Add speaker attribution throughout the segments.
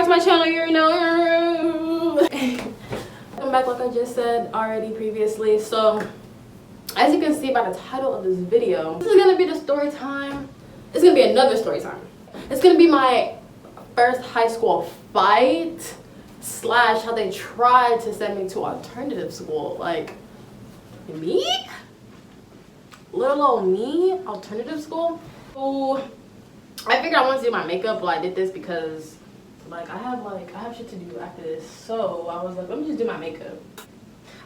Speaker 1: back to my channel, you already know. Welcome back, like I just said already previously. So, as you can see by the title of this video, this is gonna be the story time. It's gonna be another story time. It's gonna be my first high school fight slash how they tried to send me to alternative school. Like, me? Little old me? Alternative school? So, I figured I wanted to do my makeup, but I did this because I have shit to do after this. So I was like, let me just do my makeup.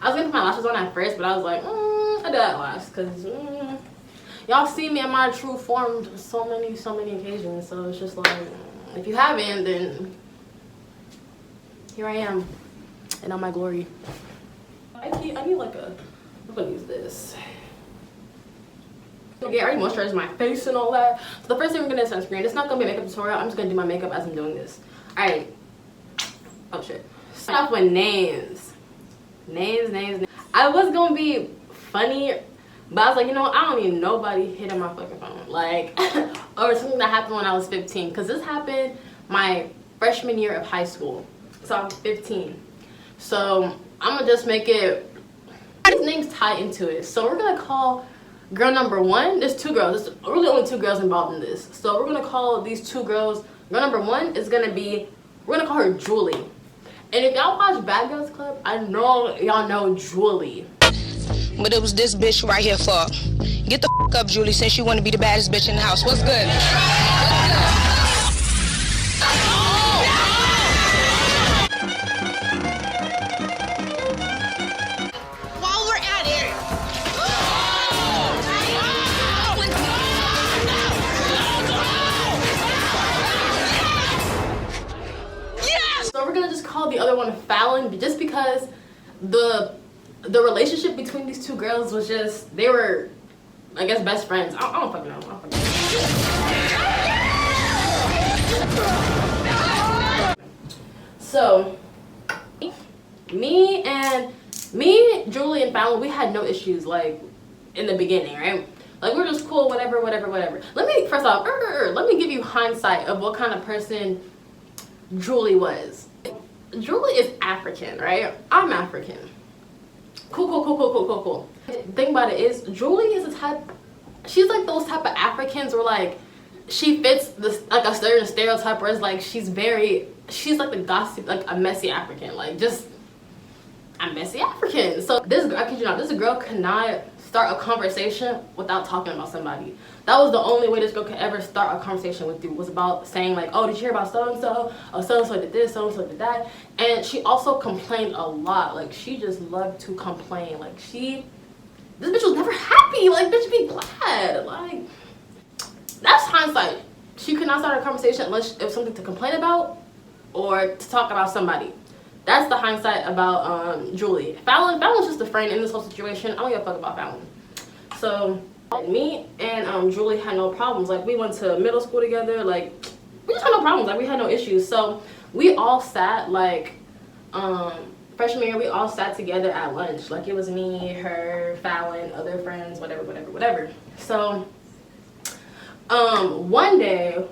Speaker 1: I was gonna put my lashes on at first, but I was like, I do that last, cause y'all see me in my true form so many occasions. So it's just like, if you haven't, then here I am in all my glory. I need I'm gonna use this. Okay, I already moisturized my face and all that. So the first thing we're gonna do is sunscreen. It's not gonna be a makeup tutorial. I'm just gonna do my makeup as I'm doing this. Alright. Oh shit. Start off with names. Names. I was gonna be funny, but I was like, you know what? I don't need nobody hitting my fucking phone. Like, over something that happened when I was 15. Because this happened my freshman year of high school. So I'm 15. So I'm gonna just make it, these names tie into it. So we're gonna call girl number one, there's two girls. There's really only two girls involved in this. So we're gonna call these two girls, girl number one is gonna be, we're gonna call her Julie. And if y'all watch Bad Girls Club, I know y'all know Julie.
Speaker 2: But it was this bitch right here for. Get the fuck up, Julie, since you want to be the baddest bitch in the house. What's good? While we're at it. Yes!
Speaker 1: So we're gonna just call the other one Fallon, just because the relationship between these two girls was just, they were, I guess, best friends. I don't fucking know. So me, Julie, and Fallon, we had no issues like in the beginning, right? Like, we're just cool, whatever. Let me first off, let me give you hindsight of what kind of person Julie was. Julie is African, right? I'm African. Cool. The thing about it is, Julie is a type, she's like those type of Africans where like, she fits this, like a certain stereotype where it's like, she's like the gossip, like a messy African, like just a messy African. So this, I kid you not, this girl cannot start a conversation without talking about somebody. That was the only way this girl could ever start a conversation with you, was about saying like, oh, did you hear about so-and-so? Oh, so-and-so did this, so-and-so did that. And she also complained a lot. Like, she just loved to complain. Like, this bitch was never happy. Like, bitch, be glad. Like, that's hindsight. She could not start a conversation unless it was something to complain about or to talk about somebody. That's the hindsight about Julie. Fallon's just a friend in this whole situation. I don't give a fuck about Fallon. So me and Julie had no problems. Like, we went to middle school together. Like, we just had no problems. Like, we had no issues. So we all sat, like, freshman year, we all sat together at lunch. Like, it was me, her, Fallon, other friends, whatever. So one day,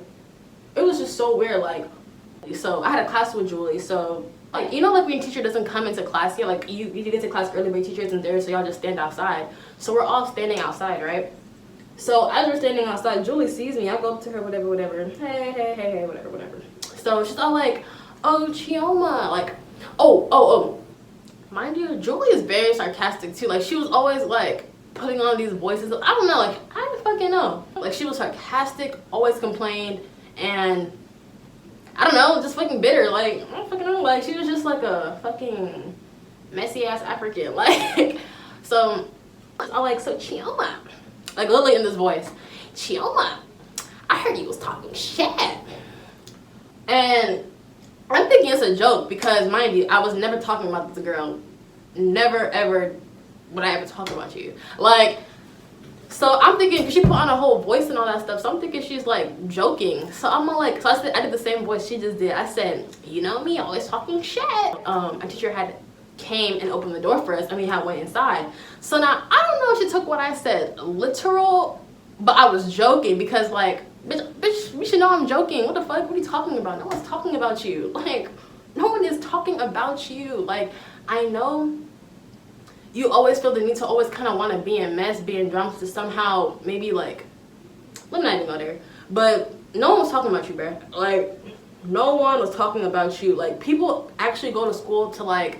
Speaker 1: it was just so weird. Like, so I had a class with Julie. So, like, you know, like when your teacher doesn't come into class yet, like you get to class early, but your teacher isn't there, so y'all just stand outside. So we're all standing outside, right? So as we're standing outside, Julie sees me. I go up to her, whatever. Hey, whatever. So she's all like, oh, Chioma, like, oh. Mind you, Julie is very sarcastic too. Like, she was always like putting on these voices. I don't know, like, I don't fucking know. Like, she was sarcastic, always complained, and I don't know, just fucking bitter. Like, I don't fucking know. Like, she was just like a fucking messy ass African. Like, so I'm like, so Chioma, like literally in this voice, Chioma, I heard you was talking shit. And I'm thinking it's a joke because, mind you, I was never talking about this girl. Never ever would I ever talk about you. Like, so I'm thinking, she put on a whole voice and all that stuff, so I'm thinking she's like joking. So I'm like, so I did the same voice she just did. I said, you know me, always talking shit. A teacher had came and opened the door for us, and we had went inside. So now I don't know if she took what I said literal, but I was joking because, like, Bitch, you should know I'm joking. What the fuck? What are you talking about? No one's talking about you. Like, no one is talking about you. Like, I know you always feel the need to always kind of want to be in mess, be in drama to somehow maybe like, let me not even go there. But no one was talking about you, bruh. Like, no one was talking about you. Like, people actually go to school to like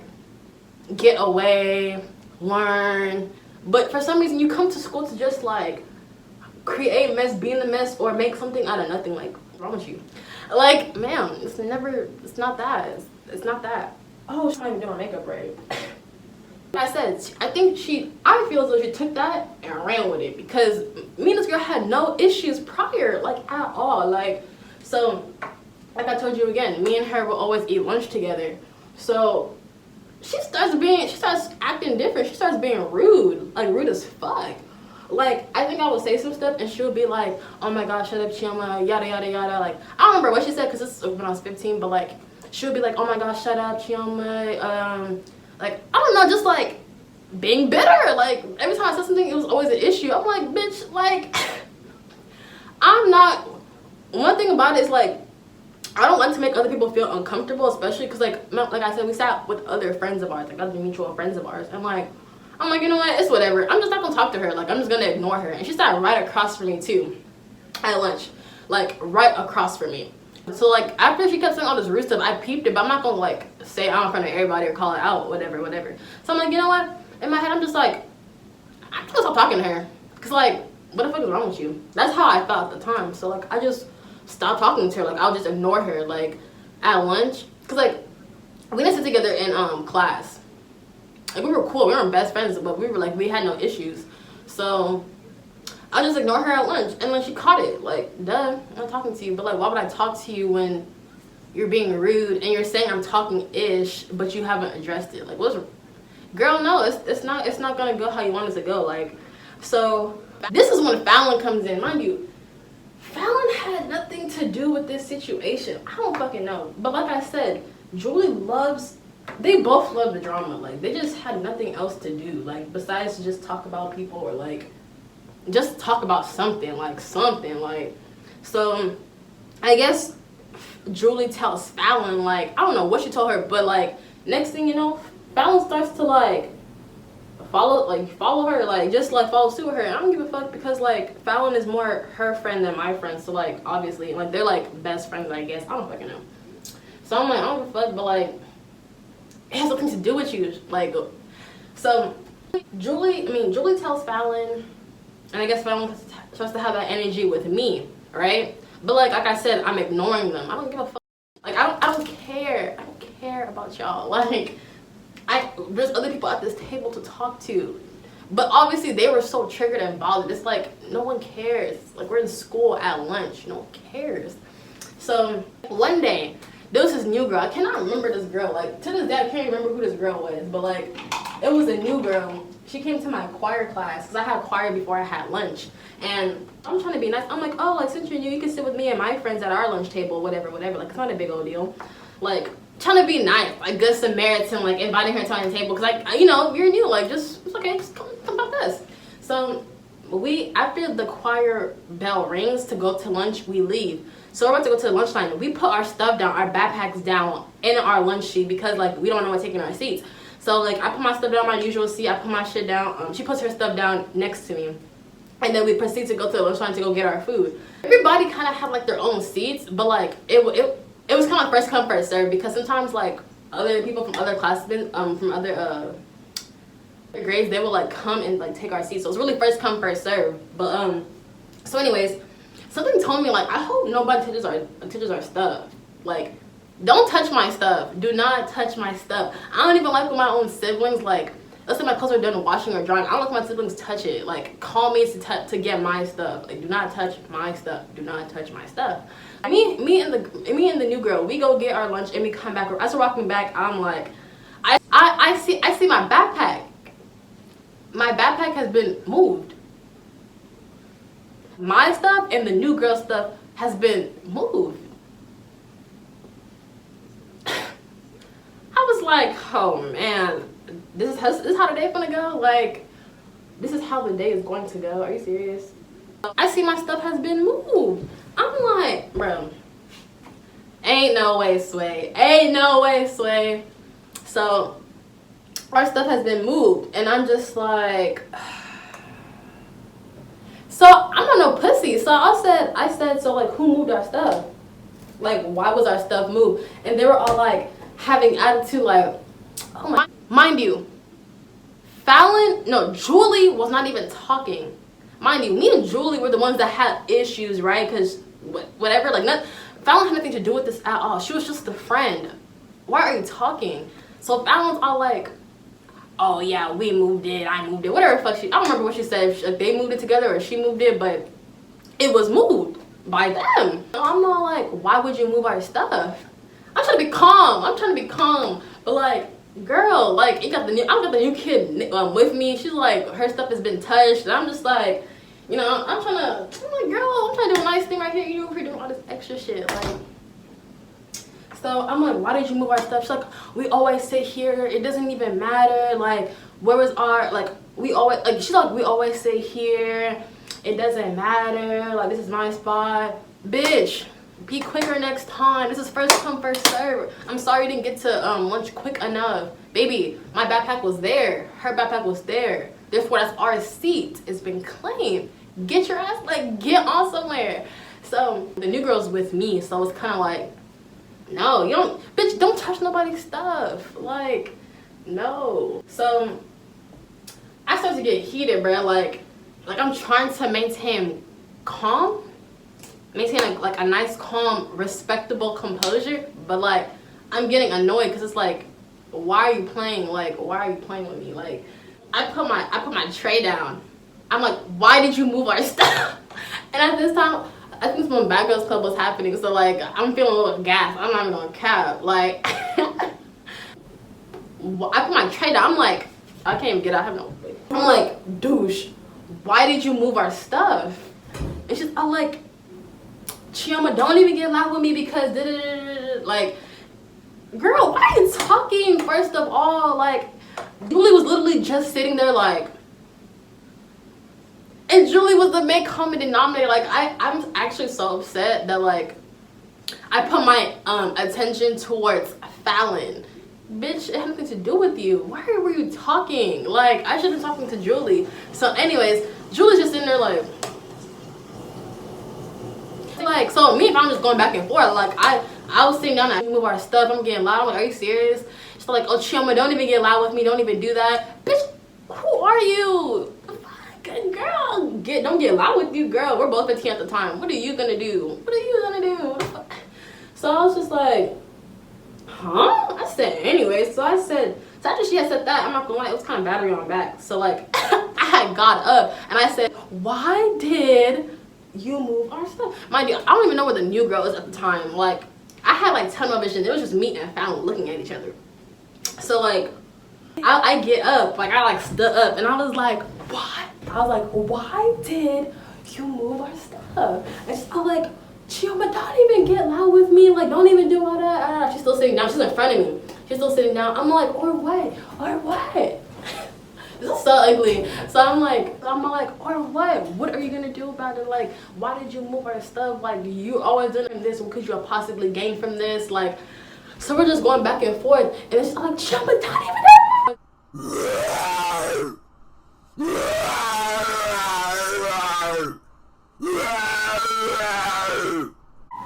Speaker 1: get away, learn. But for some reason, you come to school to just like create mess, be in the mess, or make something out of nothing. Like, what's wrong with you? Like, ma'am, it's not that. It's not that. Oh, she's not even doing my makeup right. I said, I feel as though she took that and ran with it, because me and this girl had no issues prior, like, at all. Like, so, like I told you again, me and her will always eat lunch together. So, she starts acting different. She starts being rude, like rude as fuck. Like, I think I would say some stuff and she would be like, oh my gosh, shut up, Chioma, yada, yada, yada. Like, I don't remember what she said because this is when I was 15, but like, she would be like, oh my gosh, shut up, Chioma. Like, I don't know, just like being bitter. Like, every time I said something, it was always an issue. I'm like, bitch, like, one thing about it is like, I don't like to make other people feel uncomfortable, especially because like I said, we sat with other friends of ours, like other mutual friends of ours, and like, I'm like, you know what, it's whatever. I'm just not gonna talk to her. Like, I'm just gonna ignore her. And she sat right across from me too at lunch, like right across from me. So like, after she kept saying all this rude stuff, I peeped it, but I'm not gonna like say it out in front of everybody or call it out, whatever. So I'm like, you know what, in my head I'm just like, I'm gonna stop talking to her, because like, what the fuck is wrong with you? That's how I felt at the time. So like, I just stopped talking to her. Like, I'll just ignore her like at lunch, because like, we didn't sit together in class. Like, we were cool, we weren't best friends, but we were like, we had no issues. So I just ignore her at lunch, and then she caught it. Like, duh, I'm not talking to you. But like, why would I talk to you when you're being rude and you're saying I'm talking ish, but you haven't addressed it? Like, girl, no, it's not gonna go how you want it to go. Like, so this is when Fallon comes in. Mind you, Fallon had nothing to do with this situation. I don't fucking know. But like I said, they both love the drama. Like, they just had nothing else to do, like, besides to just talk about people, or like just talk about something. So I guess Julie tells Fallon, like, I don't know what she told her, but like, next thing you know, Fallon starts to like follow her, like, just like follow suit her. I don't give a fuck, because like, Fallon is more her friend than my friend, so like, obviously, like, they're like best friends, I guess. I don't fucking know. So I'm like, I don't give a fuck, but like, it has nothing to do with you. Like, so Julie tells Fallon, and I guess Fallon starts to have that energy with me, right? But like I said, I'm ignoring them. I don't give a fuck. Like, I don't care. I don't care about y'all. Like, there's other people at this table to talk to. But obviously they were so triggered and bothered. It's like, no one cares. Like, we're in school at lunch. No one cares. So one day, there was this new girl. I cannot remember this girl. Like, to this day, I can't remember who this girl was. But like, it was a new girl. She came to my choir class, because I had choir before I had lunch. And I'm trying to be nice. I'm like, oh, like, since you're new, you can sit with me and my friends at our lunch table, whatever. Like, it's not a big old deal. Like, trying to be nice, like good Samaritan, like inviting her to our table, because like, you know, you're new, like, it's okay, just come about this. So after the choir bell rings to go to lunch, we leave. So we're about to go to the lunchtime. We put our stuff down, our backpacks down in our lunch sheet, because like, we don't know what's taking our seats. So like, I put my stuff down my usual seat, I put my shit down, she puts her stuff down next to me, and then we proceed to go to the lunchtime to go get our food. Everybody kind of had like their own seats, but like, it was kind of first come first serve, because sometimes like other people from other classes, from other grades, they will like come and like take our seats. So it's really first come first serve. But so anyways, something told me, like, I hope nobody touches our stuff. Like, don't touch my stuff. Do not touch my stuff. I don't even like when my own siblings, like, let's say my clothes are done washing or drying, I don't like when my siblings touch it. Like, call me to get my stuff. Like, do not touch my stuff. Do not touch my stuff. Me and the new girl, we go get our lunch and we come back. As we're walking back, I'm like, I see my backpack. My backpack has been moved. My stuff and the new girl stuff has been moved. I was like, oh man, this is how the day gonna go? Like, this is how the day is going to go? Are you serious? I see my stuff has been moved. I'm like, bro, ain't no way, Sway. Ain't no way, Sway. So our stuff has been moved, and I'm just like, so I'm not no pussy. So I said, so like, who moved our stuff? Like, why was our stuff moved? And they were all like having attitude, like, oh my, mind you, Julie was not even talking. Mind you, me and Julie were the ones that had issues, right? Because whatever, like, Fallon had nothing to do with this at all. She was just a friend. Why are you talking? So Fallon's all like, oh yeah, we moved it, I moved it, whatever the fuck I don't remember what she said, if they moved it together or she moved it, but it was moved by them. So I'm all like, why would you move our stuff? I'm trying to be calm, but like, girl, like, I got the new kid with me. She's like, her stuff has been touched, and I'm just like, you know, I'm like, girl, I'm trying to do a nice thing right here, you over here doing all this extra shit, like. So I'm like, why did you move our stuff? She's like, we always sit here, it doesn't even matter, like, where was our, like, we always, like, she's like, we always sit here, it doesn't matter, like, this is my spot. Bitch, be quicker next time. This is first come, first serve. I'm sorry you didn't get to lunch quick enough. Baby, my backpack was there, her backpack was there, therefore that's our seat. It's been claimed. Get your ass, like, get on somewhere. So the new girl's with me, so it's kind of like, no, you don't, bitch, don't touch nobody's stuff, like, no. So I started to get heated, bro. Like I'm trying to maintain calm, maintain like a nice, calm, respectable composure, but like I'm getting annoyed because it's like, why are you playing? Like, why are you playing with me? Like, I put my tray down. I'm like, why did you move our stuff? And at this time, I think it's when Bad Girls Club was happening, so like I'm feeling a little gassed. I'm not even gonna cap. Like I put my tray down. I'm like, I can't even get out. I have no way. I'm like, douche, why did you move our stuff? And she's all like, Chioma, don't even get loud with me because like, girl, why are you talking? First of all, like, Julie was literally just sitting there like. And Julie was the main common denominator. Like, I'm actually so upset that, like, I put my attention towards Fallon. Bitch, it had nothing to do with you. Why were you talking? Like, I should have been talking to Julie. So anyways, Julie's just sitting there like, so me and Fallon just going back and forth. Like, I was sitting down and I move our stuff. I'm getting loud. I'm like, are you serious? She's like, oh, Chioma, don't even get loud with me. Don't even do that. Bitch, who are you? Girl, don't get loud with you, girl. We're both 15 at the time. What are you gonna do? What are you gonna do? What the fuck? So I was just like, huh? I said, anyway. So I said, so after she had said that, I'm not gonna lie, it was kind of battery on my back. So like, I had got up and I said, why did you move our stuff? Mind you, I don't even know where the new girl is at the time. Like, I had like tunnel vision. It was just me and Fallon looking at each other. So like, I get up, like I like stood up and I was like, what? I was like, why did you move our stuff? And she's all like, Chioma, don't even get loud with me, like don't even do all that. She's still sitting down, she's in front of me. She's still sitting down. I'm like, or what? This is so ugly. So I'm like, or what? What are you gonna do about it? Like, why did you move our stuff? Like, you always doing this because you'll possibly gain from this. Like, so we're just going back and forth. And it's like, Chioma, don't even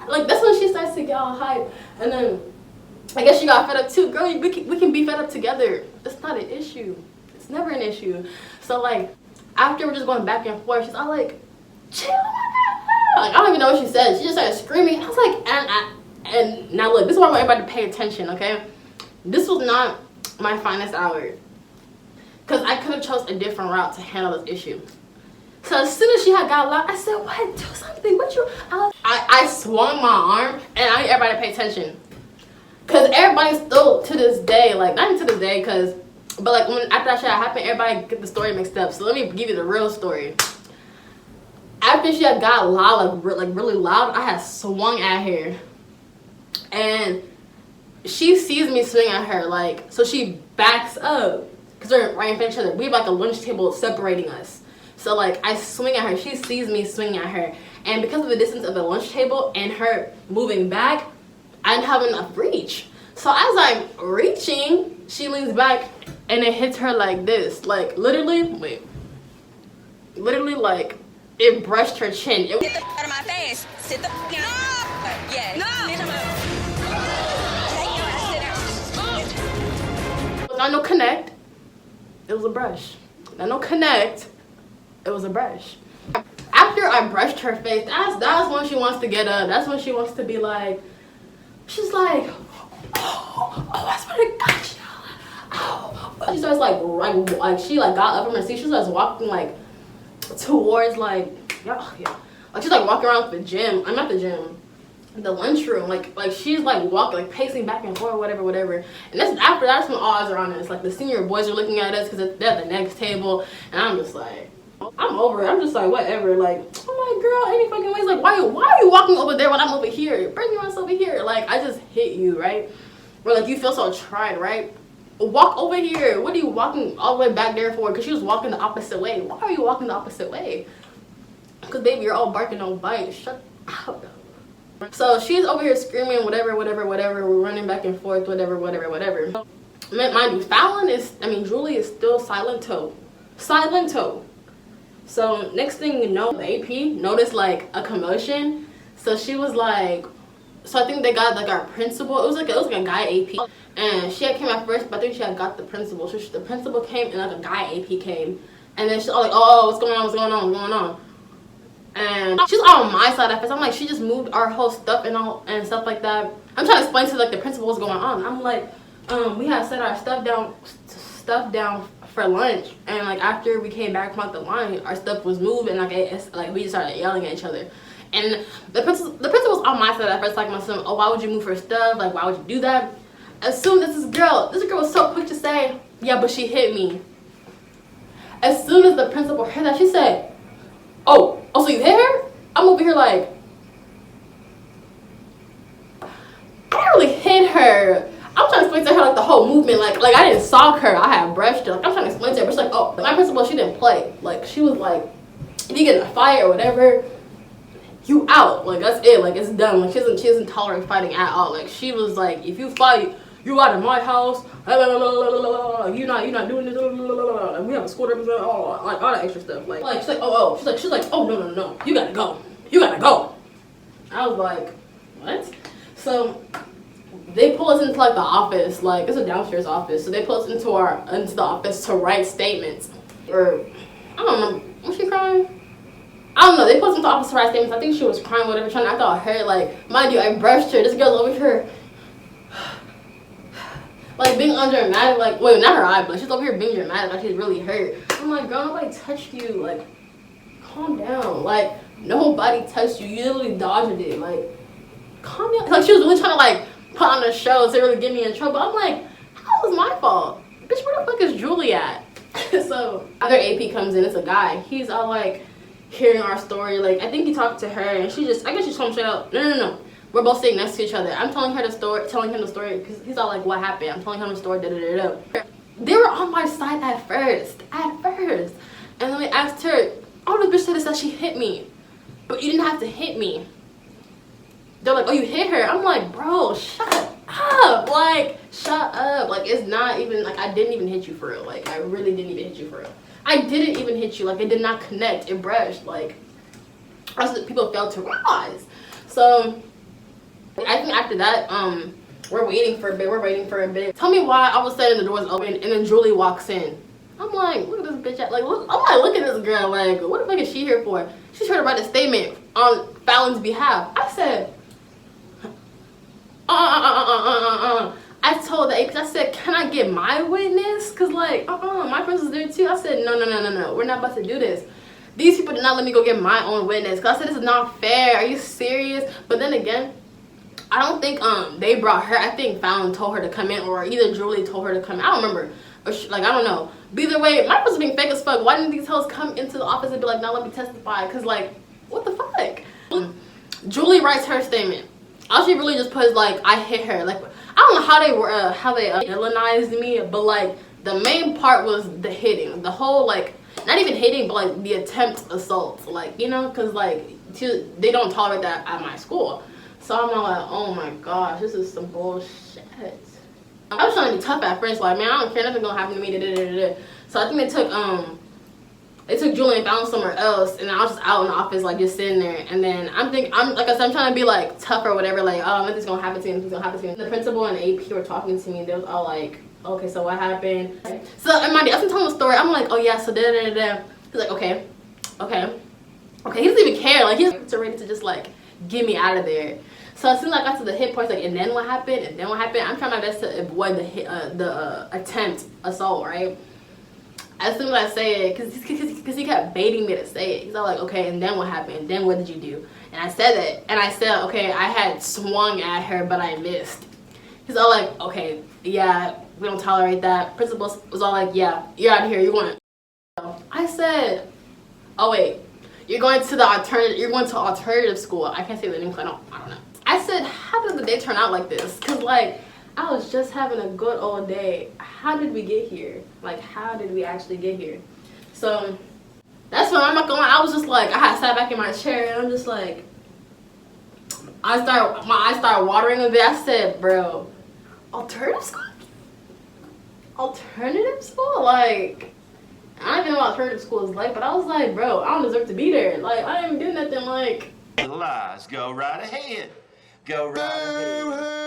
Speaker 1: like, that's when she starts to get all hype. And then I guess she got fed up too. Girl, we can be fed up together. It's not an issue. It's never an issue. So like, after we're just going back and forth, she's all like, chill. Like, I don't even know what she said. She just started screaming. I was like, and now look, this is why I want everybody to pay attention, okay? This was not my finest hour. Because I could have chose a different route to handle this issue. So as soon as she had got loud, I said, what? Do something. What you? I swung my arm and I need everybody to pay attention. Because everybody still to this day, like, not even to this day, but like after that shit happened, everybody get the story mixed up. So let me give you the real story. After she had got loud, like really loud, I had swung at her. And she sees me swing at her, like, so she backs up. Because we're right in front of each other. We have like a lunch table separating us. So like I swing at her, she sees me swinging at her, and because of the distance of the lunch table and her moving back, I didn't have enough reach. So as I'm reaching, she leans back and it hits her like this, like literally like it brushed her chin.
Speaker 3: Get the out of my face. Sit the down. Yeah. No.
Speaker 1: Not no connect. It was a brush. Not no connect. It was a brush. After I brushed her face, that's when she wants to get up. That's when she wants to be like, she's like, oh, I swear to God, she starts like she like got up from her seat. She starts walking like towards like she's like walking around the gym. I'm not the gym, the lunchroom. Like she's like walking, like pacing back and forth, whatever. And that's when all eyes are on us. Like the senior boys are looking at us because they're at the next table, and I'm just like, I'm over it. I'm just like, whatever. Like, I'm like, girl, any fucking ways. Like, why are you walking over there when I'm over here? Bring your ass over here. Like, I just hit you, right? Or like you feel so tried, right? Walk over here. What are you walking all the way back there for? Because she was walking the opposite way. Why are you walking the opposite way? Because baby, you're all barking, don't bite. Shut up. So she's over here screaming, whatever. We're running back and forth, whatever. Mind you, Julie is still silent-o. So next thing you know, the AP noticed like a commotion. So she was like, so I think they got like our principal. It was like a guy AP, and she had came at first, but I think she had got the principal. So the principal came and like a guy AP came, and then she's all like, oh, what's going on? And she's on my side at first. I'm like, she just moved our whole stuff and stuff like that. I'm trying to explain to like the principal what's going on. I'm like, we had set our stuff down for lunch, and like after we came back from the line, our stuff was moved, and like we just started yelling at each other. And the principal was on my side at first, like my son, oh, why would you move her stuff? Like, why would you do that? As soon as this girl was so quick to say, yeah, but she hit me. As soon as the principal heard that, she said, oh, so you hit her? I'm over here like, I didn't really hit her. I'm trying to explain to her like the whole movement, like I didn't sock her, I had brushed her. Like, I'm trying to explain to her, but she's like, oh, my principal, she didn't play. Like, she was like, if you get in a fight or whatever, you out. Like, that's it. Like, it's done. Like, she doesn't tolerate fighting at all. Like, she was like, if you fight, you out of my house. You're not doing this. And we have a school representative. Like all that extra stuff. Like she's like, oh. She's like, oh no. You gotta go. I was like, what? So they pull us into like the office. Like, it's a downstairs office. So they pull us into the office to write statements. Or I don't know. Was she crying? I don't know. They put us into the office to write statements. I think she was crying, whatever, trying to act all hurt. Like, mind you, I brushed her. This girl's over here, like, being undramatic. Like, wait, not her eye, but she's over here being dramatic. Like, she's really hurt. I'm like, girl, nobody touched you. Like, calm down. Like, nobody touched you. You literally dodged it. Like, calm down. Like, she was really trying to, like, put on a show to really get me in trouble. I'm like, how was my fault? Bitch, where the fuck is Julie at? So, other AP comes in. It's a guy. He's all, like, hearing our story. Like, I think he talked to her, and I guess she told him straight out, no. We're both sitting next to each other. I'm telling him the story, because he's all like, what happened? I'm telling him the story, They were on my side at first. And then we asked her, oh, the bitch said that she hit me. But you didn't have to hit me. They're like, oh, you hit her? I'm like, bro, shut up. Like, shut up. Like, it's not even, like, I didn't even hit you for real. Like, I really didn't even hit you for real. I didn't even hit you. Like, it did not connect. It brushed. Like, that's what people failed to realize. So I think after that, we're waiting for a bit. Tell me why all of a sudden the door's open and then Julie walks in. I'm like, look at this bitch. Like, look at this girl. Like, what the fuck is she here for? She's trying to write a statement on Fallon's behalf. I said, I told the AP, I said, can I get my witness? Cause like, my friends was there too. I said, no. We're not about to do this. These people did not let me go get my own witness. Cause I said, this is not fair. Are you serious? But then again, I don't think they brought her. I think Fallon told her to come in, or either Julie told her to come in. I don't remember. Or I don't know. But either way, my person being fake as fuck. Why didn't these hoes come into the office and be like, now let me testify? Cause like, what the fuck? Julie writes her statement. All she really just put is like, I hit her. Like, I don't know how they villainized me, but like the main part was the hitting. The whole like, not even hitting, but like the attempt assault, like, you know, because like they don't tolerate that at my school. So I'm like, oh my gosh, this is some bullshit. I was trying to be tough at first, like, man, I don't care, nothing gonna happen to me. So I think they took Julie and found somewhere else, and I was just out in the office, like, just sitting there. And then I'm like I said, I'm trying to be like tough or whatever, like, oh, nothing's gonna happen to me, nothing's gonna happen to me. The principal and the AP were talking to me. They was all like, okay, so what happened? So in my day, I was telling the story. I'm like, oh yeah, so He's like, okay. He doesn't even care. Like, he's ready to just like get me out of there. So as soon as I got to the hit points, like, and then what happened? I'm trying my best to avoid the attempt assault, right? As soon as I say it, because he kept baiting me to say it. He's all like, okay, and then what happened? And then what did you do? And I said it. And I said, okay, I had swung at her, but I missed. He's all like, okay, yeah, we don't tolerate that. Principal was all like, yeah, you're out of here. You're going. I said, oh wait, you're going to alternative school. I can't say the name because I don't know. I said, how did the day turn out like this? Because like, I was just having a good old day. How did we get here? Like, how did we actually get here? So that's when I'm not gonna lie, I was just like, I had sat back in my chair and I'm just like, my eyes started watering a bit. I said, bro, alternative school? Alternative school? Like, I don't even know what alternative school is like, but I was like, bro, I don't deserve to be there. Like, I didn't do nothing. Like,
Speaker 4: lies, go right ahead. Go right ahead.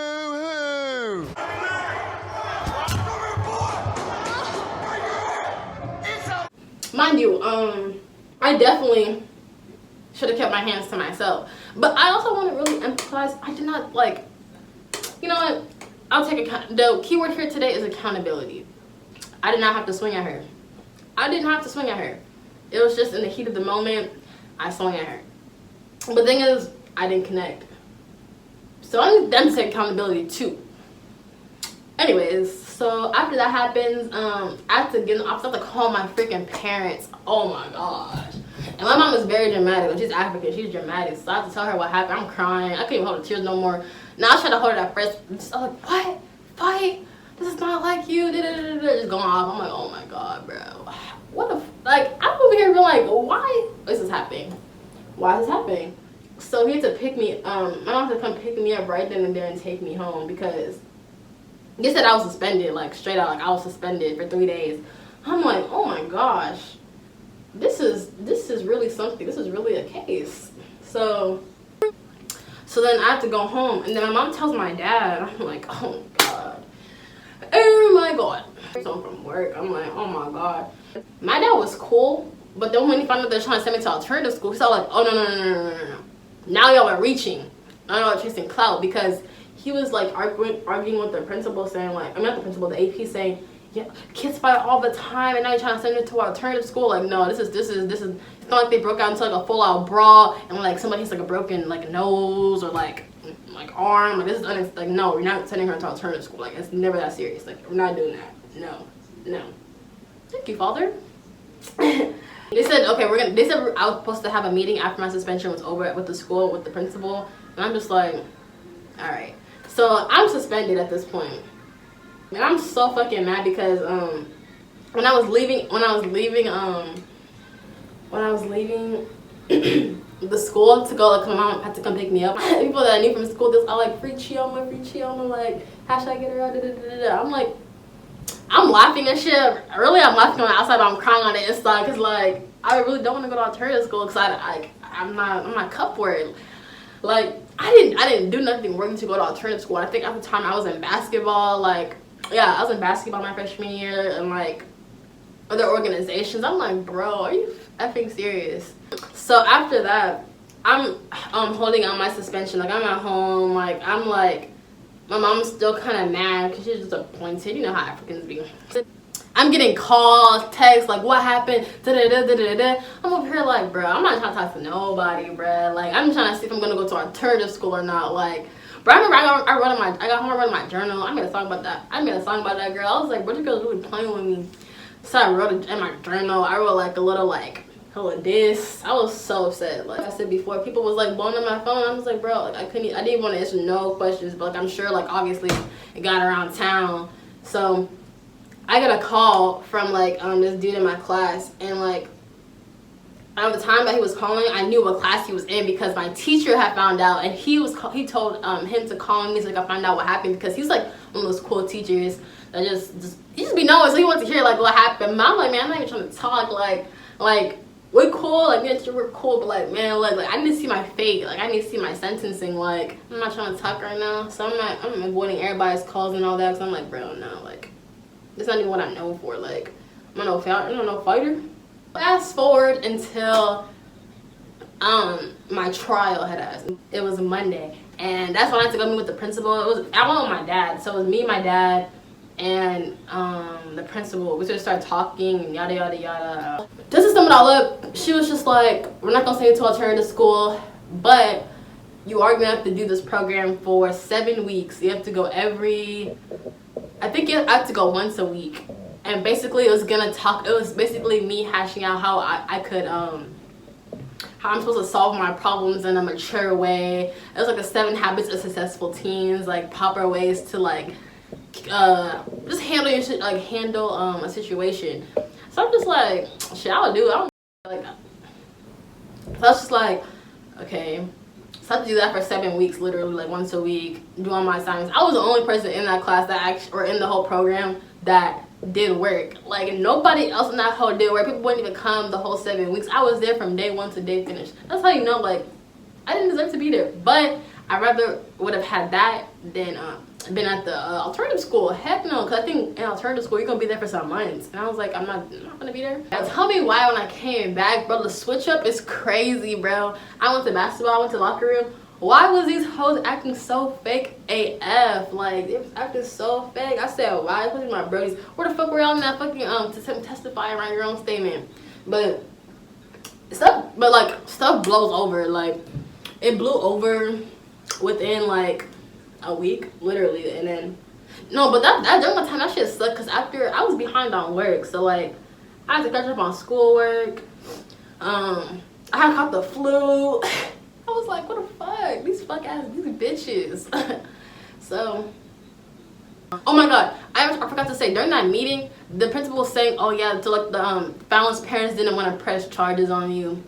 Speaker 1: mind you, I definitely should have kept my hands to myself. But I also want to really emphasize, I did not, like, you know what? I'll take account. The keyword here today is accountability. I did not have to swing at her. I didn't have to swing at her. It was just in the heat of the moment, I swung at her. But the thing is, I didn't connect. So I need them to take accountability too. Anyways, so after that happens, I have to get in the office. I have to call my freaking parents. Oh my gosh. And my mom is very dramatic. She's African. She's dramatic. So I have to tell her what happened. I'm crying. I couldn't even hold the tears no more. Now I was trying to hold it at first. I was like, what? Fight? This is not like you. Just going off. I'm like, oh my god, bro. What the like? I'm over here being like, why is this happening? Why is this happening? So he had to pick me. My mom had to come pick me up right then and there and take me home because they said I was suspended, like straight out, like I was suspended for 3 days. I'm like, oh my gosh, this is really something. This is really a case. So then I have to go home, and then my mom tells my dad. I'm like, oh my god. So from work, I'm like, oh my god. My dad was cool, but then when he found out they're trying to send me to alternative school, he's all like, oh no. Now y'all are reaching. Now y'all are chasing clout, because he was like arguing with the principal, saying like, I'm not the principal, the AP, saying, yeah, kids fight all the time, and now you're trying to send it to an alternative school. Like, no, this is. It's not like they broke out into like a full out brawl, and like somebody has like a broken like nose or like arm. Like, this is like, no, we're not sending her to alternative school. Like, it's never that serious. Like, we're not doing that. No. Thank you, Father. They said, okay, they said I was supposed to have a meeting after my suspension was over with the school, with the principal, and I'm just like, all right. So I'm suspended at this point, and I'm so fucking mad because when I was leaving the school to go, like, my mom had to come pick me up. People that I knew from school, this, I like, free Chioma, like, how should I get her out? I'm like, I'm laughing and shit. Really, I'm laughing on the outside, but I'm crying on the inside, because like, I really don't want to go to alternative school, because I'm not cut for it. Like, I didn't do nothing working to go to alternative school. I think at the time I was in basketball. Like, yeah, I was in basketball my freshman year, and like other organizations. I'm like, bro, are you effing serious? So after that, I'm holding on my suspension. Like, I'm at home. Like, I'm like, my mom's still kind of mad because she's disappointed. You know how Africans be. I'm getting calls, texts, like, what happened? I'm over here like, bro, I'm not trying to talk to nobody, bro. Like, I'm trying to see if I'm gonna go to alternative school or not. Like, bro, I remember I got home, I wrote in my journal. I made a song about that girl. I was like, bro, this girl's really playing with me. So I wrote it in my journal. I wrote like a little like diss. I was so upset. Like I said before, people was like blowing up my phone. I was like, bro, like I didn't even want to answer no questions, but like I'm sure like obviously it got around town. So I got a call from like this dude in my class, and like at the time that he was calling, I knew what class he was in because my teacher had found out, and he told him to call me so like I found out what happened, because he's like one of those cool teachers that just he just be knowing, so he wants to hear like what happened. But I'm like, man, I'm not even trying to talk, like we're cool, like me and teacher, we're cool, but like, man, like I need to see my fate, like I need to see my sentencing, like I'm not trying to talk right now, so I'm avoiding everybody's calls and all that, because I'm like, bro, no, like that's not even what I'm known for, like I'm not no fighter. Fast forward until my trial had asked. It was Monday, and that's when I had to go meet with the principal. I went with my dad, so it was me, my dad, and the principal. We just started talking and yada yada yada. Just to sum it all up, she was just like, we're not gonna send you to alternative school, but you are gonna have to do this program for 7 weeks. You have to go I think you have to go once a week. And basically it was basically me hashing out how I could how I'm supposed to solve my problems in a mature way. It was like the 7 habits of successful teens, like proper ways to like just handle your shit, like handle a situation. So I'm just like, shit, I'll do it. I don't like that. So I was just like, okay. So I had to do that for 7 weeks, literally like once a week, doing my assignments. I was the only person in that class or in the whole program that did work. Like nobody else in that whole did work. People wouldn't even come the whole 7 weeks. I was there from day 1 to day finish. That's how you know, like I didn't deserve to be there. But I rather would have had that than been at the alternative school. Heck no, because I think in alternative school you're gonna be there for some months, and I was like, I'm not gonna be there. Now, tell me why when I came back, bro, the switch up is crazy, bro. I went to basketball, I went to the locker room. Why was these hoes acting so fake AF? Like, they was acting so fake. I said, why? Especially my Brodies. Where the fuck were y'all in that fucking, to testify around your own statement? But stuff blows over. Like, it blew over within, like, a week, literally. And then, no, but that during my time, that shit sucked. Because after, I was behind on work. So, like, I had to catch up on schoolwork. I had caught the flu. I was like, what the fuck? These bitches. So, oh my god, I forgot to say, during that meeting, the principal was saying, oh yeah, so like the Fallon's parents didn't want to press charges on you.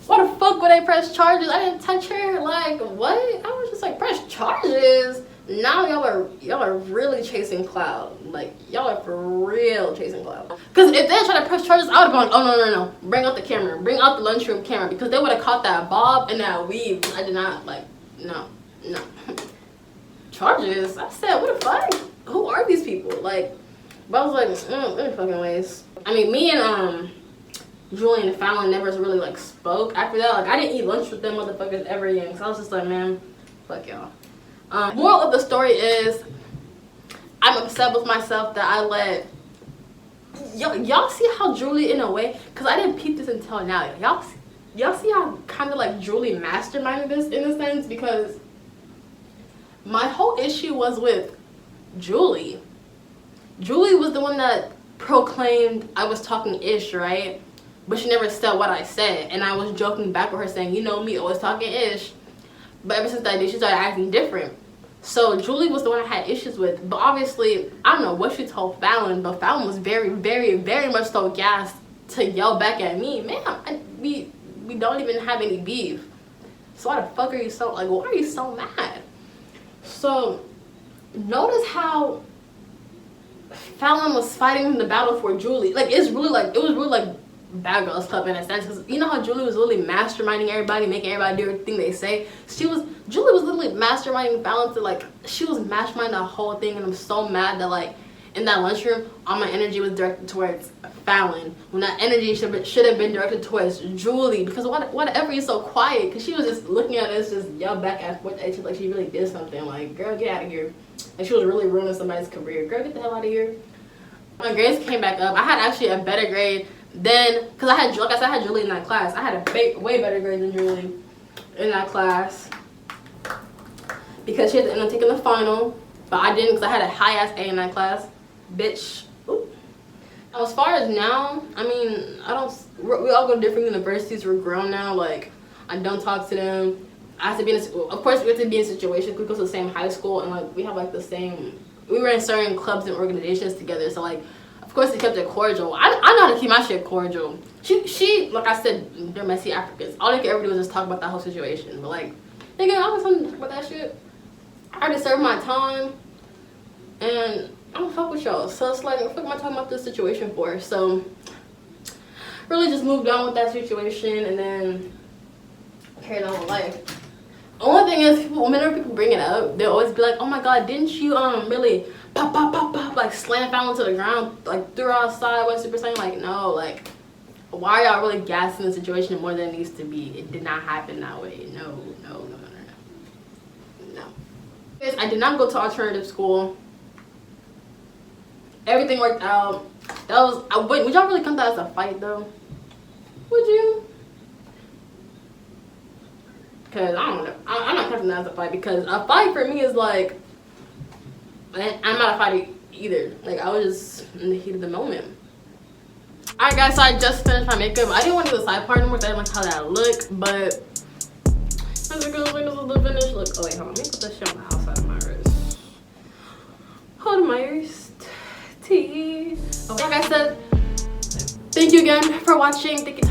Speaker 1: Why the fuck would they press charges? I didn't touch her. Like, what? I was just like, press charges? Now y'all are really chasing clout. Like, y'all are for real chasing clout. Because if they had tried to press charges, I would have gone, oh no, bring out the camera, bring out the lunchroom camera, because they would have caught that bob and that weave. I did not, like, no. Charges? I said, what the fuck? Who are these people? Like, but I was like, any fucking ways. I mean, me and Julie and Fallon never really like spoke after that. Like, I didn't eat lunch with them motherfuckers ever again. So I was just like, man, fuck y'all. Moral of the story is, I'm upset with myself that I let y'all see how Julie, in a way, because I didn't peep this until now, y'all see how kind of like Julie masterminded this in a sense, because my whole issue was with Julie was the one that proclaimed I was talking ish, right? But she never said what I said, and I was joking back with her saying, you know me, always talking ish. But ever since that day, she started acting different. So Julie was the one I had issues with. But obviously, I don't know what she told Fallon, but Fallon was very, very, very much so gassed to yell back at me. Man, we don't even have any beef. So why the fuck are you so, like, why are you so mad? So notice how Fallon was fighting the battle for Julie. Like, it was really like Bad Girls Club in a sense, because you know how Julie was really masterminding everybody, making everybody do everything they say. Julie was literally masterminding Fallon to, like, she was masterminding the whole thing, and I'm so mad that, like, in that lunchroom, all my energy was directed towards Fallon, when that energy should have been directed towards Julie, because whatever, you're so quiet, because she was just looking at us, just yell back and forth at you like she really did something. Like, girl, get out of here. Like, she was really ruining somebody's career. Girl, get the hell out of here. My grades came back up. I had actually a better grade then, because I had Julie in that class. I had a way better grade than Julie in that class, because she had to end up taking the final, but I didn't, because I had a high-ass A in that class. Bitch. Ooh. As far as now, I mean, we all go to different universities. We're grown now. Like, I don't talk to them. I have to be of course we have to be in situations. We go to the same high school, and like we have like the same we were in certain clubs and organizations together. So like, of course, they kept it cordial. I know how to keep my shit cordial. She like I said, they're messy Africans. All they could ever do was just talk about that whole situation. But like, nigga, I was something to talk about that shit. I already served my time, and I don't fuck with y'all. So it's like, what the fuck am I talking about this situation for? So really just moved on with that situation, and then carried on with life. The only thing is, whenever people bring it up, they'll always be like, oh my god, didn't you really pop pop pop pop like slam down to the ground, like threw her outside, what Super Saiyan? Like, no, like, why are y'all really gassing the situation more than it needs to be? It did not happen that way. No. Guys, I did not go to alternative school. Everything worked out. That was, would y'all really count that as a fight though? Would you? Because I don't know. I'm not counting that as a fight, because a fight for me is like, I'm not a fighter either. Like, I was just in the heat of the moment. Alright guys, so I just finished my makeup. I didn't want to do the side part anymore because I didn't like how that looked, but as it goes, like, this is the finished look. Oh wait, hold on. Let me put this shit on the outside of my wrist. Hold my wrist. Tea. Okay, like I said, thank you again for watching. Thank you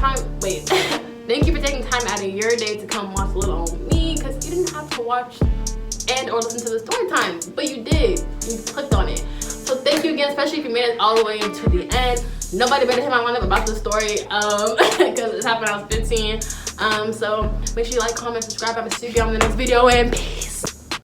Speaker 1: Thank you for taking time out of your day to come watch Little on Me, because you didn't have to watch and or listen to the story time, but you did. You clicked on it. So thank you again, especially if you made it all the way to the end. Nobody better hit my mind up about the story, because it happened when I was 15. So make sure you like, comment, subscribe. I will see you guys on the next video, and peace.